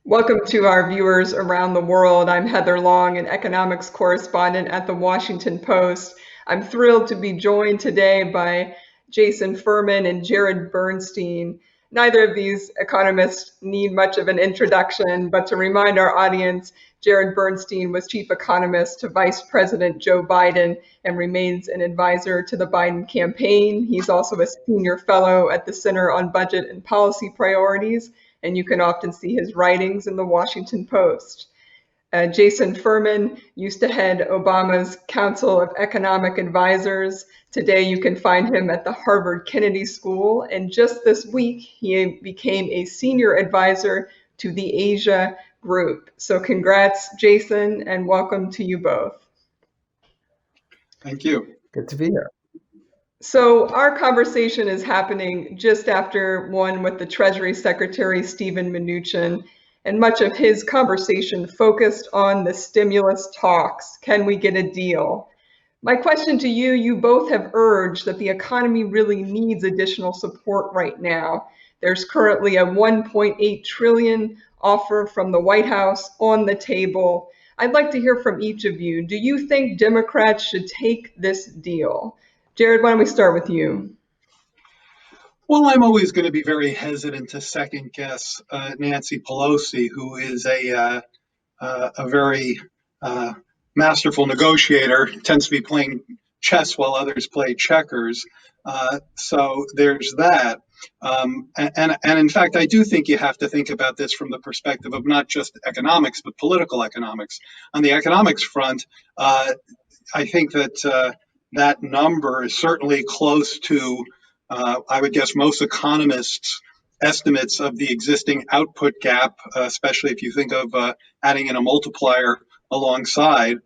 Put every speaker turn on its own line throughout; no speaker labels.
Welcome to our viewers around the world. I'm Heather Long, an economics correspondent at the Washington Post. I'm thrilled to be joined today by Jason Furman and Jared Bernstein. Neither of these economists need much of an introduction, but to remind our audience, Jared Bernstein was Chief Economist to Vice President Joe Biden and remains an advisor to the Biden campaign. He's also a senior fellow at the Center on Budget and Policy Priorities, and you can often see his writings in the Washington Post. Jason Furman used to head Obama's Council of Economic Advisors. Today you can find him at the Harvard Kennedy School, and just this week he became a senior advisor to the Asia Group. So congrats, Jason, and welcome to you both.
Thank you.
Good to be here.
So our conversation is happening just after one with the Treasury Secretary, Steven Mnuchin, and much of his conversation focused on the stimulus talks. Can we get a deal? My question to you, you both have urged that the economy really needs additional support right now. There's currently a $1.8 trillion offer from the White House on the table. I'd like to hear from each of you. Do you think Democrats should take this deal? Jared, why don't we start with you?
Well, I'm always going to be very hesitant to second guess Nancy Pelosi, who is a very masterful negotiator, tends to be playing chess while others play checkers. So there's that. And in fact, I do think you have to think about this from the perspective of not just economics, but political economics. On the economics front, I think that that number is certainly close to, I would guess, most economists' estimates of the existing output gap, especially if you think of adding in a multiplier alongside.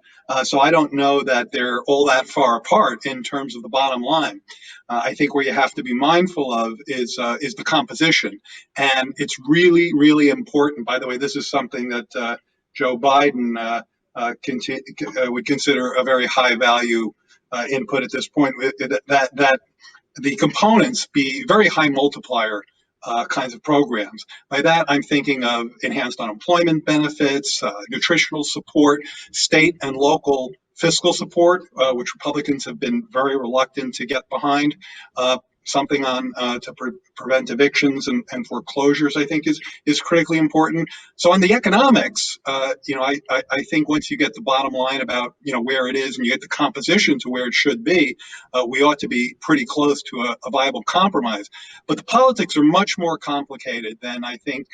So I don't know that they're all that far apart in terms of the bottom line. I think where you have to be mindful of is the composition. And it's really, really important. By the way, this is something that Joe Biden would consider a very high value input at this point, that the components be very high multiplier kinds of programs. By that, I'm thinking of enhanced unemployment benefits, nutritional support, state and local fiscal support, which Republicans have been very reluctant to get behind. Something on to prevent evictions and foreclosures, I think, is critically important. So on the economics, I think once you get the bottom line about where it is and you get the composition to where it should be, we ought to be pretty close to a viable compromise. But the politics are much more complicated than I think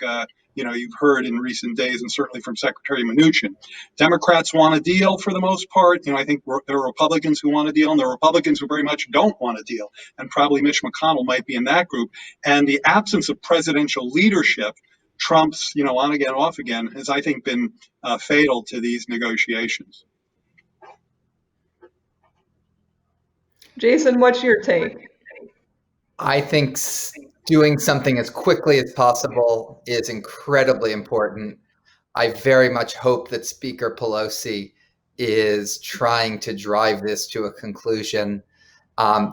you've heard in recent days, and certainly from Secretary Mnuchin. Democrats want a deal for the most part. I think there are Republicans who want a deal, and there are Republicans who very much don't want a deal. And probably Mitch McConnell might be in that group. And the absence of presidential leadership, Trump's, on again, off again, has, I think, been fatal to these negotiations.
Jason, what's your take?
I think doing something as quickly as possible is incredibly important. I very much hope that Speaker Pelosi is trying to drive this to a conclusion.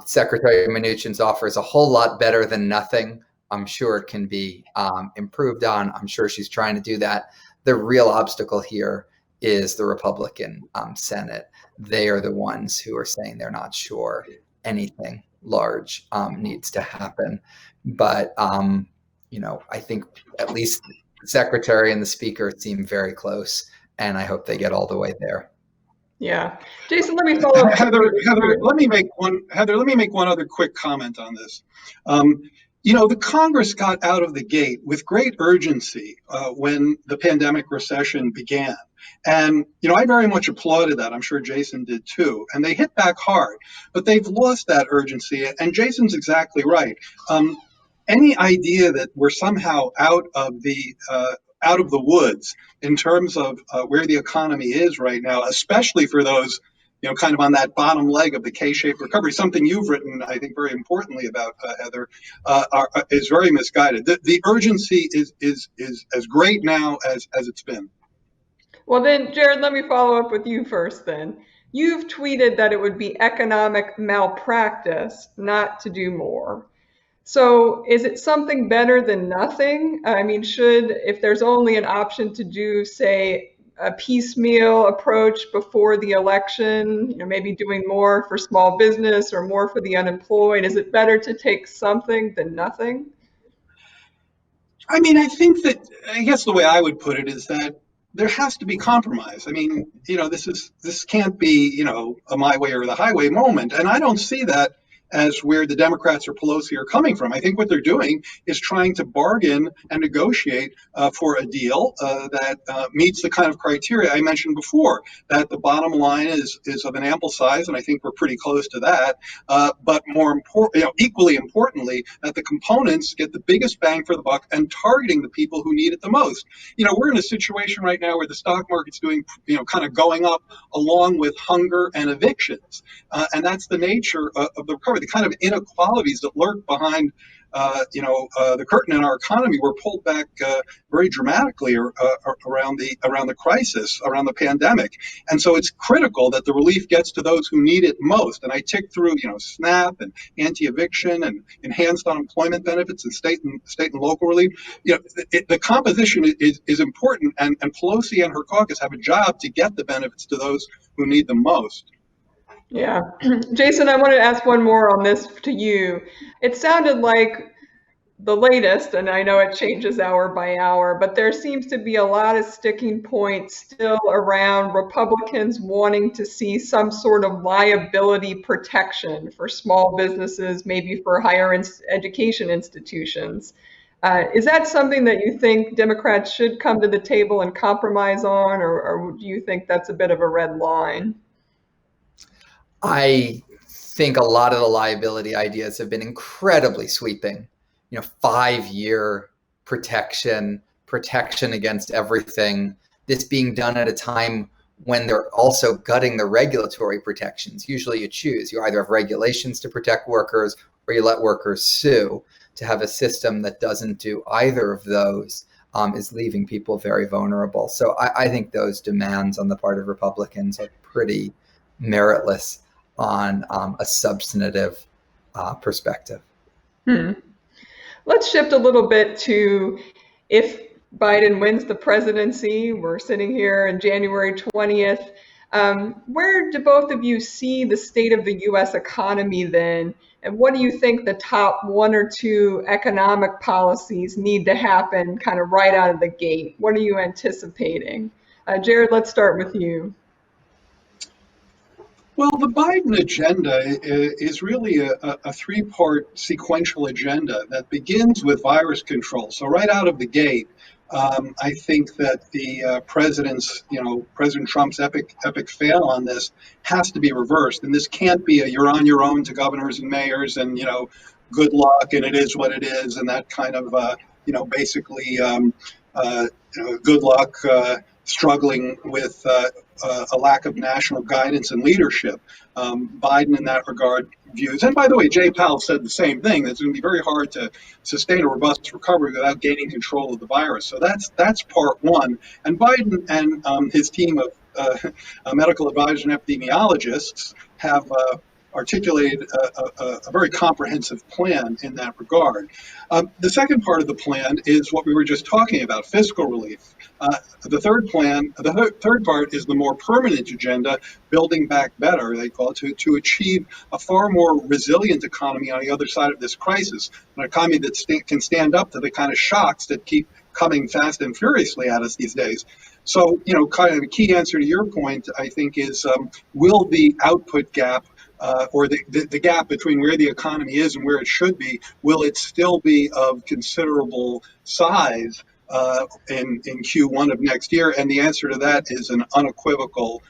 Secretary Mnuchin's offer is a whole lot better than nothing. I'm sure it can be improved on. I'm sure she's trying to do that. The real obstacle here is the Republican Senate. They are the ones who are saying they're not sure anything large needs to happen. But, I think at least the secretary and the speaker seem very close, and I hope they get all the way there.
Yeah. Jason, let me follow up.
Heather, let me make one other quick comment on this. The Congress got out of the gate with great urgency when the pandemic recession began. And, I very much applauded that. I'm sure Jason did too. And they hit back hard, but they've lost that urgency. And Jason's exactly right. Any idea that we're somehow out of the woods in terms of where the economy is right now, especially for those kind of on that bottom leg of the K-shaped recovery, something you've written, I think, very importantly about, Heather, is very misguided. The urgency is as great now as it's been.
Well, then, Jared, let me follow up with you first then. You've tweeted that it would be economic malpractice not to do more. So is it something better than nothing? I mean, if there's only an option to do, say, a piecemeal approach before the election, maybe doing more for small business or more for the unemployed, is it better to take something than nothing?
I mean, I guess the way I would put it is that there has to be compromise. I mean, this can't be, a my way or the highway moment. And I don't see that as where the Democrats or Pelosi are coming from. I think what they're doing is trying to bargain and negotiate for a deal that meets the kind of criteria I mentioned before, that the bottom line is of an ample size, and I think we're pretty close to that. But more important, equally importantly, that the components get the biggest bang for the buck and targeting the people who need it the most. We're in a situation right now where the stock market's doing, kind of going up along with hunger and evictions. And that's the nature of the recovery. The kind of inequalities that lurk behind the curtain in our economy were pulled back very dramatically around the crisis, around the pandemic, and so it's critical that the relief gets to those who need it most. And I ticked through, SNAP and anti-eviction and enhanced unemployment benefits and state and local relief. The composition is important, and Pelosi and her caucus have a job to get the benefits to those who need them most.
Yeah. Jason, I wanted to ask one more on this to you. It sounded like the latest, and I know it changes hour by hour, but there seems to be a lot of sticking points still around Republicans wanting to see some sort of liability protection for small businesses, maybe for higher education institutions. Is that something that you think Democrats should come to the table and compromise on, or do you think that's a bit of a red line?
I think a lot of the liability ideas have been incredibly sweeping. 5-year protection against everything. This being done at a time when they're also gutting the regulatory protections. Usually you choose. You either have regulations to protect workers or you let workers sue. To have a system that doesn't do either of those is leaving people very vulnerable. So I think those demands on the part of Republicans are pretty meritless on a substantive perspective.
Let's shift a little bit to if Biden wins the presidency. We're sitting here on January 20th. Where do both of you see the state of the U.S. economy then? And what do you think the top one or two economic policies need to happen kind of right out of the gate? What are you anticipating? Jared, let's start with you.
Well, the Biden agenda is really a three-part sequential agenda that begins with virus control. So right out of the gate, I think that the President Trump's epic fail on this has to be reversed. And this can't be you're on your own to governors and mayors and, good luck and it is what it is and that kind of, basically good luck struggling with a lack of national guidance and leadership. Biden, in that regard, views, and by the way, Jay Powell said the same thing, that it's going to be very hard to sustain a robust recovery without gaining control of the virus. So that's part one. And Biden and his team of medical advisors and epidemiologists have articulated a very comprehensive plan in that regard. The second part of the plan is what we were just talking about, fiscal relief. The third part is the more permanent agenda, building back better, they call it, to achieve a far more resilient economy on the other side of this crisis, an economy that can stand up to the kind of shocks that keep coming fast and furiously at us these days. So, kind of a key answer to your point, I think, is will the output gap or the gap between where the economy is and where it should be, will it still be of considerable size in Q1 of next year? And the answer to that is an unequivocal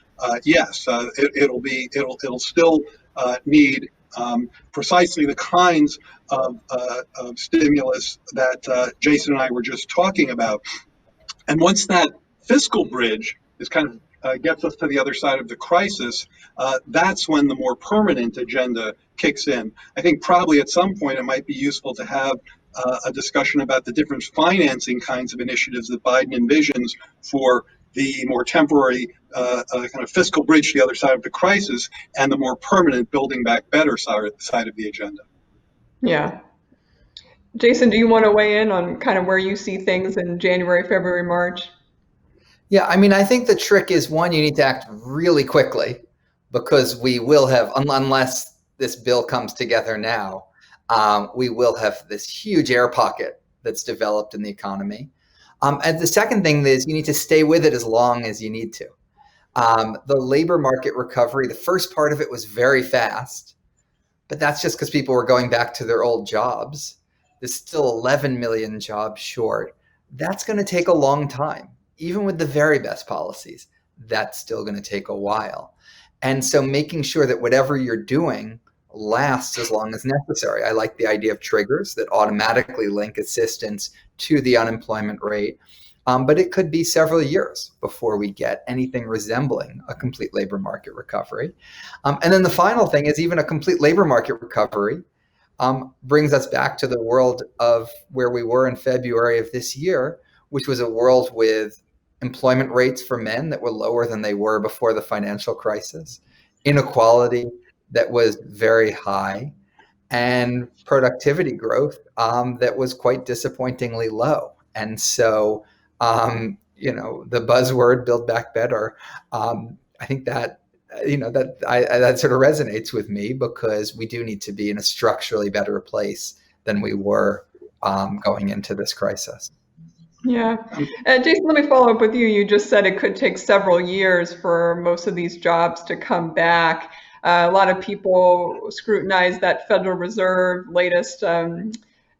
yes. It'll still need precisely the kinds of stimulus that Jason and I were just talking about. And once that fiscal bridge is kind of gets us to the other side of the crisis, that's when the more permanent agenda kicks in. I think probably at some point it might be useful to have a discussion about the different financing kinds of initiatives that Biden envisions for the more temporary kind of fiscal bridge to the other side of the crisis and the more permanent building back better side of the agenda.
Yeah. Jason, do you want to weigh in on kind of where you see things in January, February, March?
Yeah, I mean, I think the trick is one, you need to act really quickly because we will have, unless this bill comes together now, we will have this huge air pocket that's developed in the economy. And the second thing is you need to stay with it as long as you need to. The labor market recovery, the first part of it was very fast, but that's just because people were going back to their old jobs. There's still 11 million jobs short. That's going to take a long time. Even with the very best policies, that's still going to take a while. And so making sure that whatever you're doing lasts as long as necessary. I like the idea of triggers that automatically link assistance to the unemployment rate. But it could be several years before we get anything resembling a complete labor market recovery. And then the final thing is even a complete labor market recovery brings us back to the world of where we were in February of this year, which was a world with employment rates for men that were lower than they were before the financial crisis, inequality that was very high, and productivity growth that was quite disappointingly low. And so, the buzzword "Build Back Better," I think that that sort of resonates with me because we do need to be in a structurally better place than we were going into this crisis.
Yeah. Jason, let me follow up with you. You just said it could take several years for most of these jobs to come back. A lot of people scrutinize that Federal Reserve latest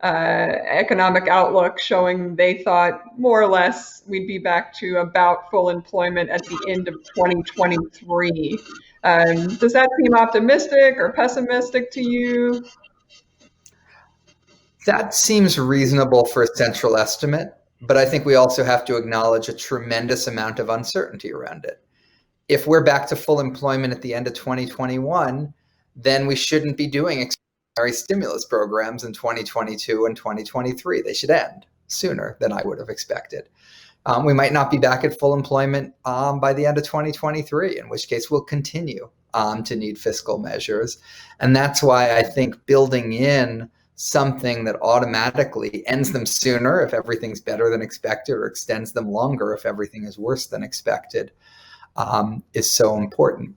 economic outlook showing they thought more or less we'd be back to about full employment at the end of 2023. Does that seem optimistic or pessimistic to you?
That seems reasonable for a central estimate, but I think we also have to acknowledge a tremendous amount of uncertainty around it. If we're back to full employment at the end of 2021, then we shouldn't be doing extraordinary stimulus programs in 2022 and 2023. They should end sooner than I would have expected. We might not be back at full employment by the end of 2023, in which case we'll continue to need fiscal measures. And that's why I think building in something that automatically ends them sooner if everything's better than expected or extends them longer if everything is worse than expected is so important.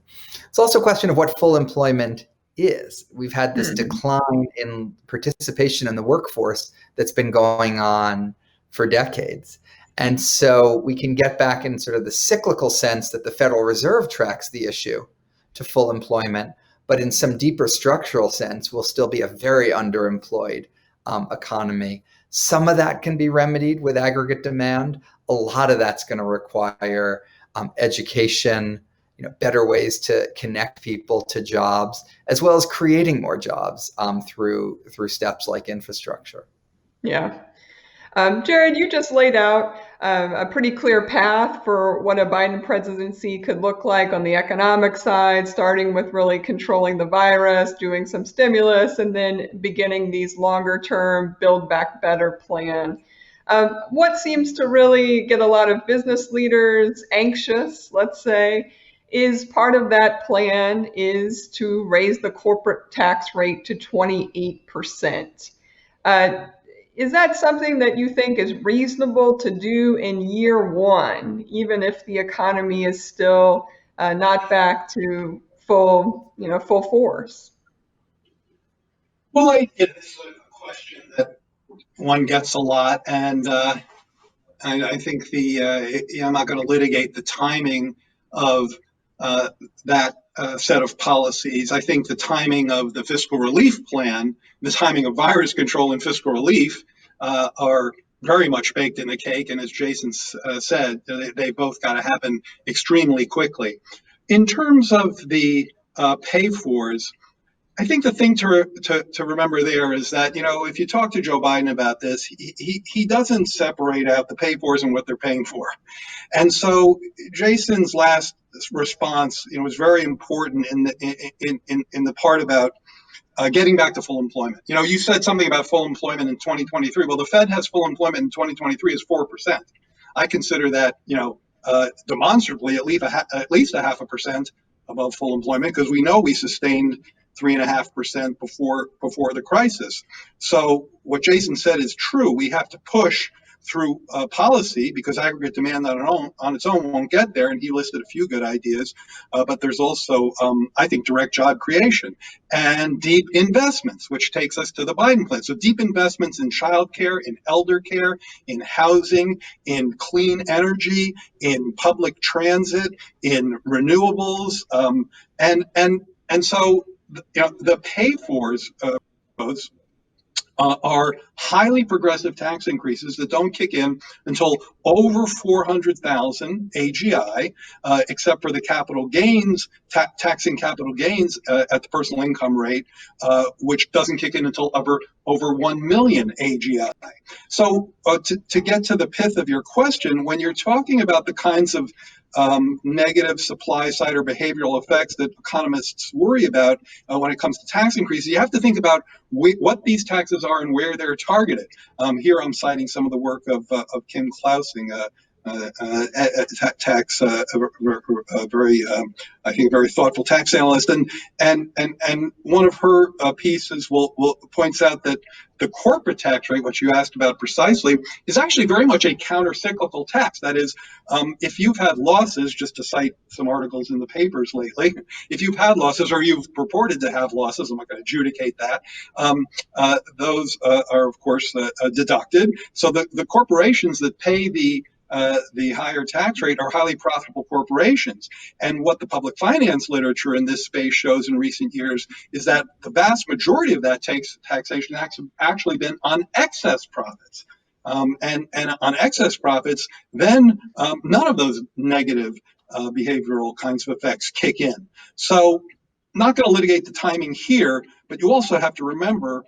It's also a question of what full employment is. We've had this decline in participation in the workforce that's been going on for decades. And so we can get back in sort of the cyclical sense that the Federal Reserve tracks the issue to full employment, but in some deeper structural sense, we'll still be a very underemployed economy. Some of that can be remedied with aggregate demand. A lot of that's going to require education, better ways to connect people to jobs, as well as creating more jobs through steps like infrastructure.
Yeah. Jared, you just laid out a pretty clear path for what a Biden presidency could look like on the economic side, starting with really controlling the virus, doing some stimulus, and then beginning these longer-term Build Back Better plan. What seems to really get a lot of business leaders anxious, let's say, is part of that plan is to raise the corporate tax rate to 28%. Is that something that you think is reasonable to do in year one, even if the economy is still not back to full force?
Well, it's a question that one gets a lot, and I think I'm not going to litigate the timing of that set of policies. I think the timing of the fiscal relief plan, the timing of virus control and fiscal relief are very much baked in the cake. And as Jason said, they both got to happen extremely quickly. In terms of the pay-fors, I think the thing to remember there is that, if you talk to Joe Biden about this, he doesn't separate out the pay-fors and what they're paying for. And so Jason's last response, was very important in the part about getting back to full employment. You said something about full employment in 2023. Well, the Fed has full employment in 2023 as 4%. I consider that, demonstrably at least a 0.5% above full employment, because we know we sustained 3.5% before the crisis. So what Jason said is true. We have to push through policy because aggregate demand on its own won't get there. And he listed a few good ideas, but there's also, I think, direct job creation and deep investments, which takes us to the Biden plan. So deep investments in childcare, in elder care, in housing, in clean energy, in public transit, in renewables, and so the pay-fors are highly progressive tax increases that don't kick in until over 400,000 AGI, except for the capital gains, taxing capital gains at the personal income rate, which doesn't kick in until over 1 million AGI. So to get to the pith of your question, when you're talking about the kinds of negative supply side or behavioral effects that economists worry about when it comes to tax increases, you have to think about what these taxes are and where they're targeted. Here I'm citing some of the work of Kim Klausing, tax, very, I think, very thoughtful tax analyst, and one of her pieces points out that the corporate tax rate, which you asked about precisely, is actually very much a counter-cyclical tax. That is, if you've had losses, just to cite some articles in the papers lately, if you've had losses or you've purported to have losses, I'm not going to adjudicate that, those are, of course, deducted. So the corporations that pay the higher tax rate are highly profitable corporations. And what the public finance literature in this space shows in recent years is that the vast majority of that taxation has actually been on excess profits. And on excess profits, then none of those negative behavioral kinds of effects kick in. So not going to litigate the timing here, but you also have to remember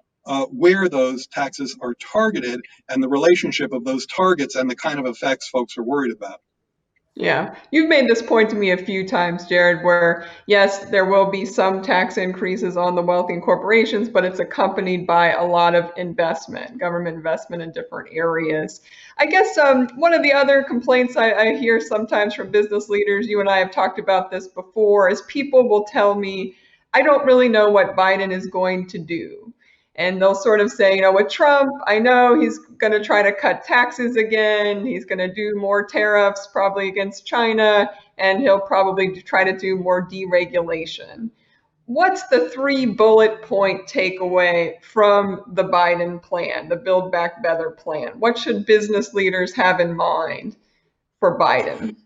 where those taxes are targeted and the relationship of those targets and the kind of effects folks are worried about.
Yeah, you've made this point to me a few times, Jared, where yes, there will be some tax increases on the wealthy and corporations, but it's accompanied by a lot of investment, government investment in different areas. I guess one of the other complaints I hear sometimes from business leaders, you and I have talked about this before, is people will tell me, I don't really know what Biden is going to do. And they'll sort of say, with Trump, I know he's going to try to cut taxes again. He's going to do more tariffs, probably against China, and he'll probably try to do more deregulation. What's the 3-bullet point takeaway from the Biden plan, the Build Back Better plan? What should business leaders have in mind for Biden?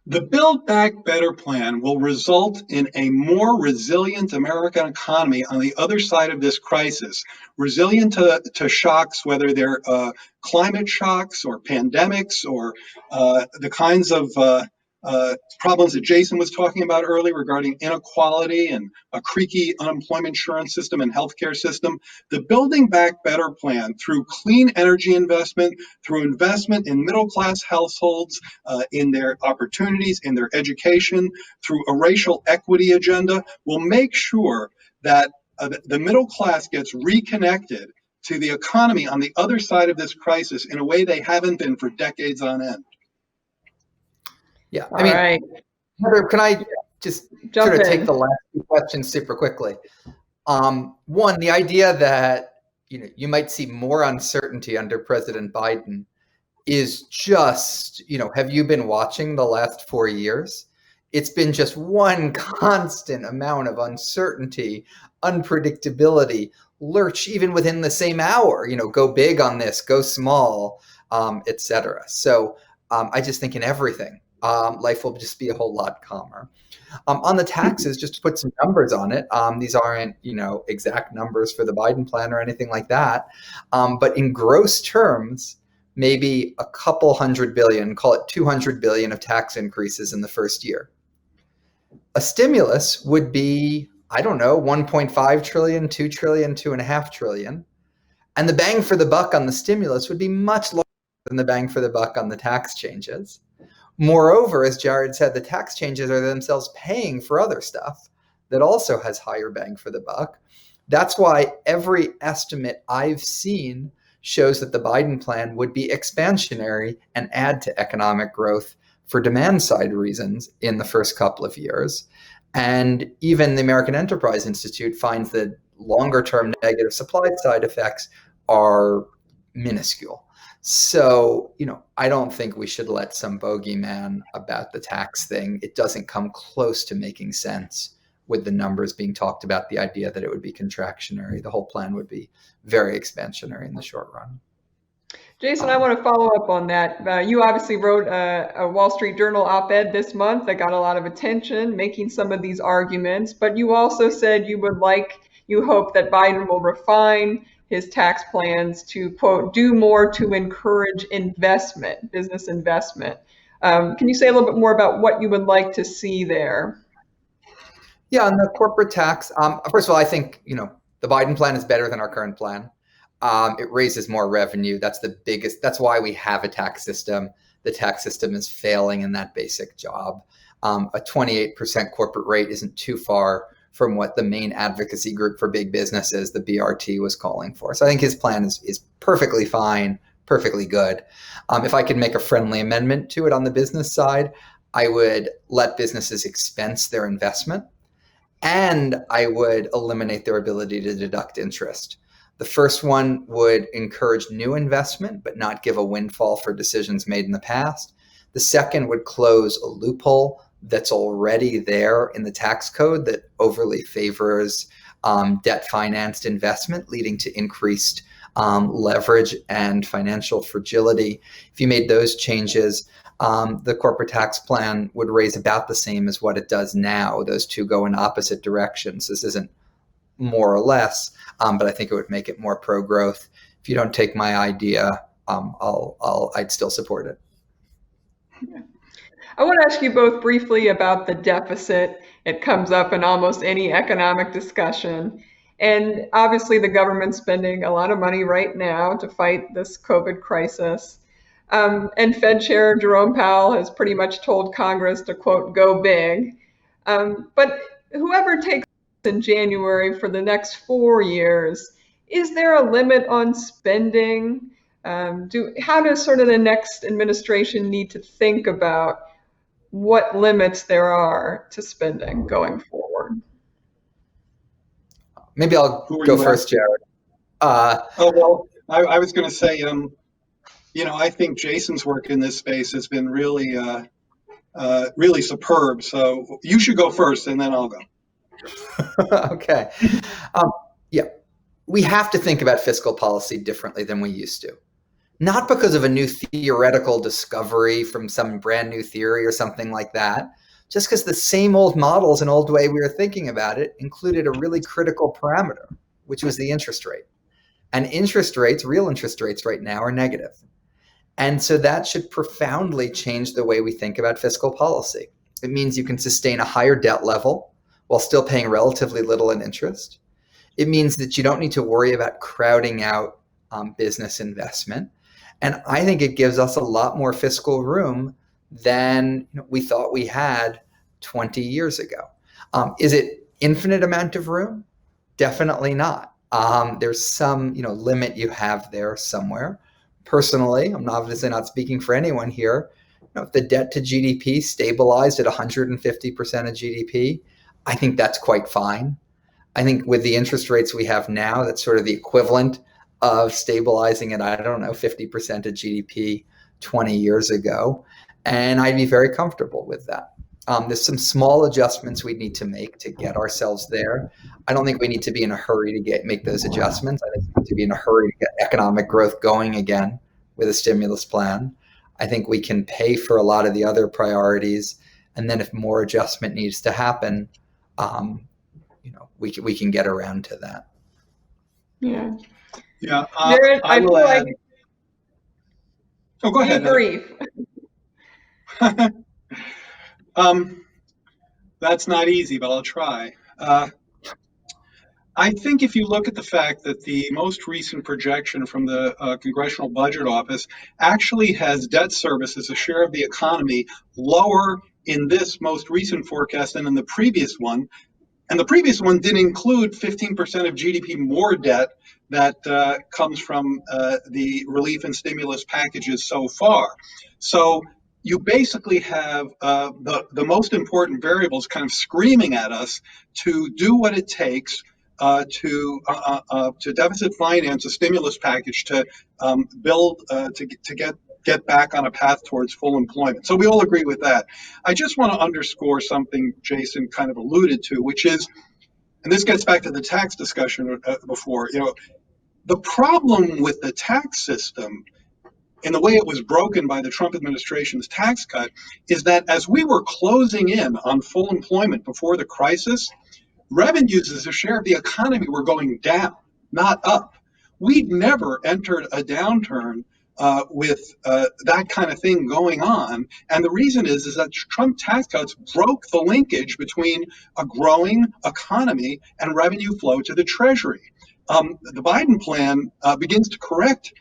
The Build Back Better plan will result in a more resilient American economy on the other side of this crisis, resilient to shocks, whether they're climate shocks or pandemics or the kinds of problems that Jason was talking about earlier regarding inequality and a creaky unemployment insurance system and healthcare system. The Building Back Better plan, through clean energy investment, through investment in middle-class households, in their opportunities, in their education, through a racial equity agenda, will make sure that the middle class gets reconnected to the economy on the other side of this crisis in a way they haven't been for decades on end.
Yeah,
All right.
Heather, can I just
Jump
sort of
in.
take the last two questions super quickly? One, the idea that you might see more uncertainty under President Biden is just, have you been watching the last 4 years? It's been just one constant amount of uncertainty, unpredictability, lurch even within the same hour, go big on this, go small, etc. So I just think in everything, life will just be a whole lot calmer. On the taxes, just to put some numbers on it, these aren't, exact numbers for the Biden plan or anything like that. But in gross terms, maybe a couple $100 billion, call it $200 billion of tax increases in the first year. A stimulus would be, I don't know, 1.5 trillion, 2 trillion, 2.5 trillion. And the bang for the buck on the stimulus would be much larger than the bang for the buck on the tax changes. Moreover, as Jared said, the tax changes are themselves paying for other stuff that also has higher bang for the buck. That's why every estimate I've seen shows that the Biden plan would be expansionary and add to economic growth for demand side reasons in the first couple of years. And even the American Enterprise Institute finds that longer-term negative supply side effects are minuscule. So, I don't think we should let some bogeyman about the tax thing. It doesn't come close to making sense with the numbers being talked about, the idea that it would be contractionary. The whole plan would be very expansionary in the short run.
Jason, I want to follow up on that. You obviously wrote a Wall Street Journal op-ed this month that got a lot of attention, making some of these arguments, but you also said you hope that Biden will refine his tax plans to, quote, do more to encourage investment, business investment. Can you say a little bit more about what you would like to see there?
Yeah, on the corporate tax, first of all, I think, the Biden plan is better than our current plan. It raises more revenue. That's why we have a tax system. The tax system is failing in that basic job. A 28% corporate rate isn't too far from what the main advocacy group for big businesses, the BRT, was calling for. So I think his plan is perfectly fine, perfectly good. If I could make a friendly amendment to it on the business side, I would let businesses expense their investment, and I would eliminate their ability to deduct interest. The first one would encourage new investment, but not give a windfall for decisions made in the past. The second would close a loophole that's already there in the tax code that overly favors debt-financed investment, leading to increased leverage and financial fragility. If you made those changes, the corporate tax plan would raise about the same as what it does now. Those two go in opposite directions. This isn't more or less, but I think it would make it more pro-growth. If you don't take my idea, I'd still support it.
I want to ask you both briefly about the deficit. It comes up in almost any economic discussion. And obviously the government's spending a lot of money right now to fight this COVID crisis. And Fed Chair Jerome Powell has pretty much told Congress to, quote, go big. But whoever takes in January for the next 4 years, is there a limit on spending? How does sort of the next administration need to think about what limits there are to spending going forward?
Maybe I'll go first, Jared.
I was going to say, I think Jason's work in this space has been really, really superb. So you should go first, and then I'll go.
Okay. Yeah, we have to think about fiscal policy differently than we used to. Not because of a new theoretical discovery from some brand new theory or something like that, just because the same old models and old way we were thinking about it included a really critical parameter, which was the interest rate. And interest rates, real interest rates right now, are negative. And so that should profoundly change the way we think about fiscal policy. It means you can sustain a higher debt level while still paying relatively little in interest. It means that you don't need to worry about crowding out business investment. And I think it gives us a lot more fiscal room than we thought we had 20 years ago. Is it infinite amount of room? Definitely not. There's some limit you have there somewhere. Personally, I'm obviously not speaking for anyone here. If the debt to GDP stabilized at 150% of GDP, I think that's quite fine. I think with the interest rates we have now, that's sort of the equivalent of stabilizing at, 50% of GDP 20 years ago. And I'd be very comfortable with that. There's some small adjustments we need to make to get ourselves there. I don't think we need to be in a hurry to make those adjustments. I think we need to be in a hurry to get economic growth going again with a stimulus plan. I think we can pay for a lot of the other priorities. And then if more adjustment needs to happen, we can get around to that.
Yeah.
Yeah.
Jared, I feel like.
Oh, go ahead.
Be brief.
That's not easy, but I'll try. I think if you look at the fact that the most recent projection from the Congressional Budget Office actually has debt service as a share of the economy lower in this most recent forecast than in the previous one, and the previous one did include 15% of GDP more debt that comes from the relief and stimulus packages so far. So you basically have the most important variables kind of screaming at us to do what it takes to deficit finance a stimulus package to build to get back on a path towards full employment. So we all agree with that. I just want to underscore something Jason kind of alluded to, which is, and this gets back to the tax discussion before, the problem with the tax system in the way it was broken by the Trump administration's tax cut is that as we were closing in on full employment before the crisis, revenues as a share of the economy were going down, not up. We'd never entered a downturn with that kind of thing going on. And the reason is that Trump tax cuts broke the linkage between a growing economy and revenue flow to the Treasury. The Biden plan begins to correct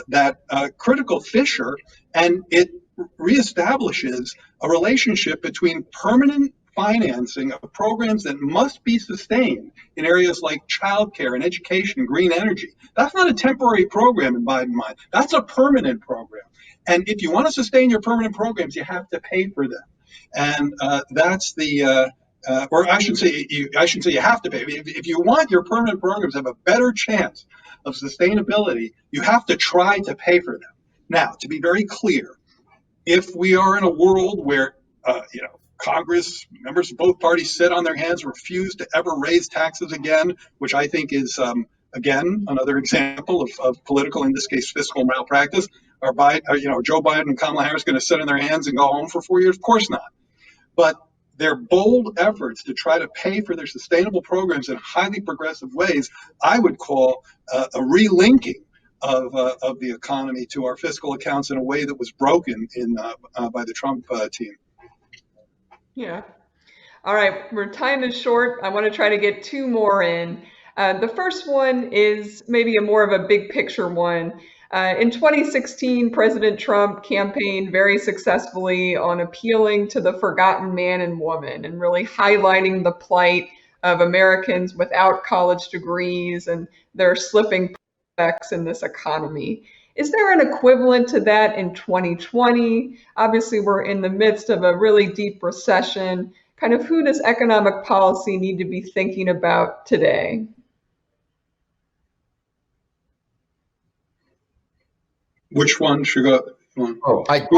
that critical fissure, and it reestablishes a relationship between permanent financing of programs that must be sustained in areas like childcare and education and green energy. That's not a temporary program in Biden's mind. That's a permanent program. And if you want to sustain your permanent programs, you have to pay for them. And that's the or I should say you have to pay. If you want your permanent programs to have a better chance of sustainability, you have to try to pay for them. Now, to be very clear, if we are in a world where Congress, members of both parties sit on their hands, refuse to ever raise taxes again, which I think is, again, another example of political, in this case, fiscal malpractice. Joe Biden and Kamala Harris going to sit on their hands and go home for 4 years? Of course not. But their bold efforts to try to pay for their sustainable programs in highly progressive ways, I would call a relinking of the economy to our fiscal accounts in a way that was broken by the Trump team.
Yeah. All right. Our time is short. I want to try to get two more in. The first one is maybe more of a big picture one. In 2016, President Trump campaigned very successfully on appealing to the forgotten man and woman and really highlighting the plight of Americans without college degrees and their slipping prospects in this economy. Is there an equivalent to that in 2020? Obviously, we're in the midst of a really deep recession. Kind of who does economic policy need to be thinking about today?
Which one should go?
Oh,
you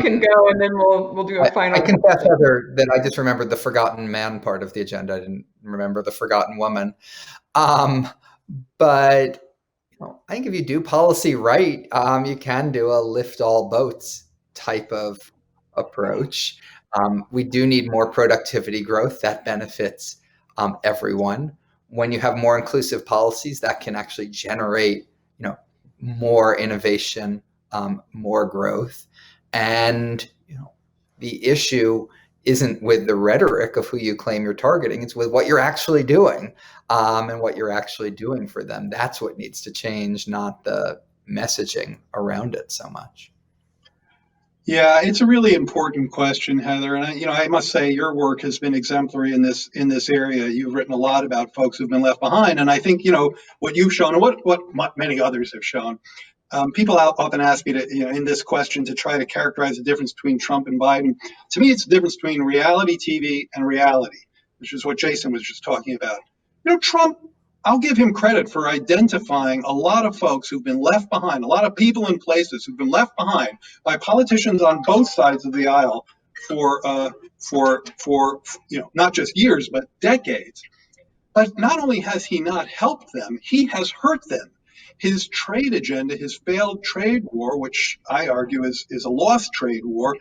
can go, and then we'll do a final.
I confess, Heather, that I just remembered the forgotten man part of the agenda. I didn't remember the forgotten woman. But I think if you do policy right, you can do a lift all boats type of approach. We do need more productivity growth that benefits everyone. When you have more inclusive policies, that can actually generate, more innovation, more growth. And the issue isn't with the rhetoric of who you claim you're targeting. It's with what you're actually doing, and what you're actually doing for them. That's what needs to change, not the messaging around it so much.
Yeah, it's a really important question, Heather. And I must say your work has been exemplary in this area. You've written a lot about folks who've been left behind, and I think what you've shown and what many others have shown. People often ask me to, in this question, to try to characterize the difference between Trump and Biden. To me, it's the difference between reality TV and reality, which is what Jason was just talking about. Trump, I'll give him credit for identifying a lot of folks who've been left behind, a lot of people in places who've been left behind by politicians on both sides of the aisle for not just years, but decades. But not only has he not helped them, he has hurt them. His trade agenda, his failed trade war, which I argue is a lost trade war,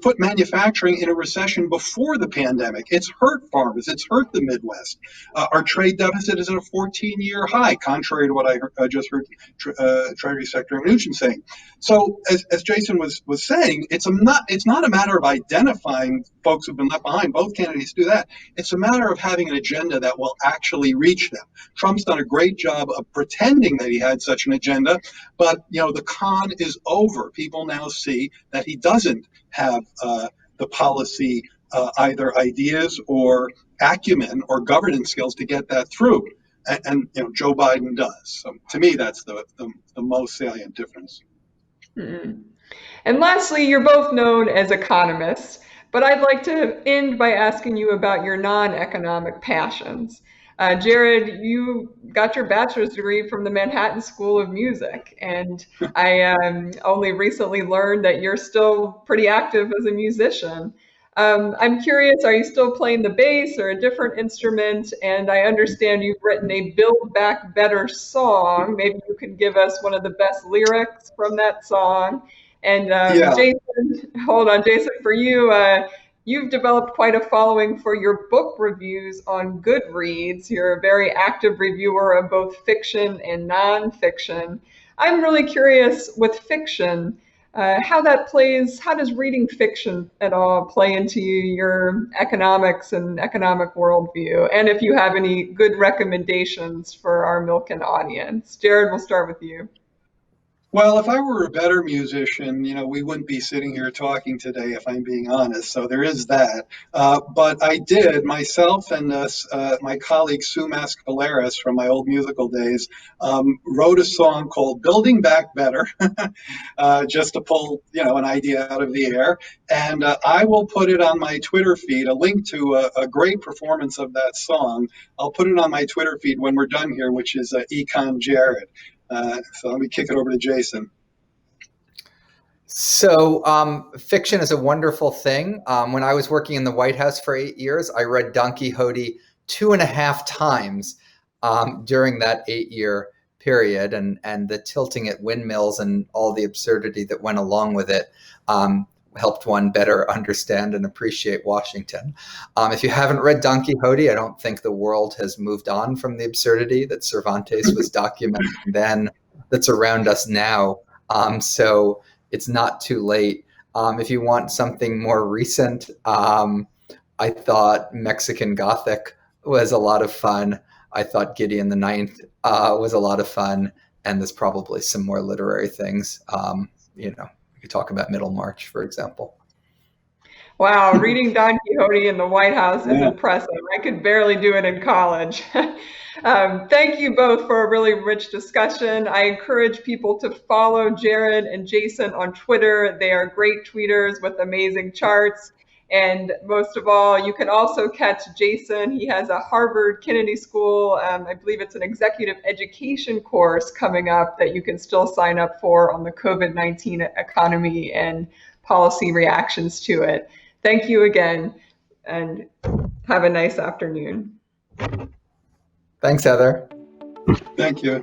put manufacturing in a recession before the pandemic. It's hurt farmers. It's hurt the Midwest. Our trade deficit is at a 14-year high, contrary to what I just heard Treasury Secretary Mnuchin saying. So, as Jason was saying, it's not a matter of identifying folks who've been left behind. Both candidates do that. It's a matter of having an agenda that will actually reach them. Trump's done a great job of pretending that he had such an agenda, but the con is over. People now see that he doesn't have the policy either ideas or acumen or governance skills to get that through, and Joe Biden does. So to me, that's the most salient difference.
Mm-hmm. And lastly, you're both known as economists, but I'd like to end by asking you about your non-economic passions. Jared, you got your bachelor's degree from the Manhattan School of Music, and I only recently learned that you're still pretty active as a musician. I'm curious, are you still playing the bass or a different instrument? And I understand you've written a Build Back Better song. Maybe you can give us one of the best lyrics from that song. And
Yeah.
Jason, hold on, Jason, for you, you've developed quite a following for your book reviews on Goodreads. You're a very active reviewer of both fiction and nonfiction. I'm really curious with fiction, how that plays, how does reading fiction at all play into your economics and economic worldview? And if you have any good recommendations for our Milken audience. Jared, we'll start with you.
Well, if I were a better musician, we wouldn't be sitting here talking today, if I'm being honest. So there is that. But I did, myself and my colleague Sue Mascaleras from my old musical days, wrote a song called Building Back Better, just to pull, an idea out of the air. And I will put it on my Twitter feed, a link to a great performance of that song. I'll put it on my Twitter feed when we're done here, which is Econ Jared. So let me kick it over to Jason.
So fiction is a wonderful thing. When I was working in the White House for 8 years, I read Don Quixote 2.5 times during that 8-year period, and the tilting at windmills and all the absurdity that went along with it helped one better understand and appreciate Washington. If you haven't read Don Quixote, I don't think the world has moved on from the absurdity that Cervantes was documenting then that's around us now. So it's not too late. If you want something more recent, I thought Mexican Gothic was a lot of fun. I thought Gideon the Ninth was a lot of fun, and there's probably some more literary things. We could talk about Middlemarch, for example.
Wow, reading Don Quixote in the White House is impressive. I could barely do it in college. Thank you both for a really rich discussion. I encourage people to follow Jared and Jason on Twitter. They are great tweeters with amazing charts. And most of all, you can also catch Jason. He has a Harvard Kennedy School, I believe it's an executive education course coming up that you can still sign up for on the COVID-19 economy and policy reactions to it. Thank you again, and have a nice afternoon.
Thanks, Heather.
Thank you.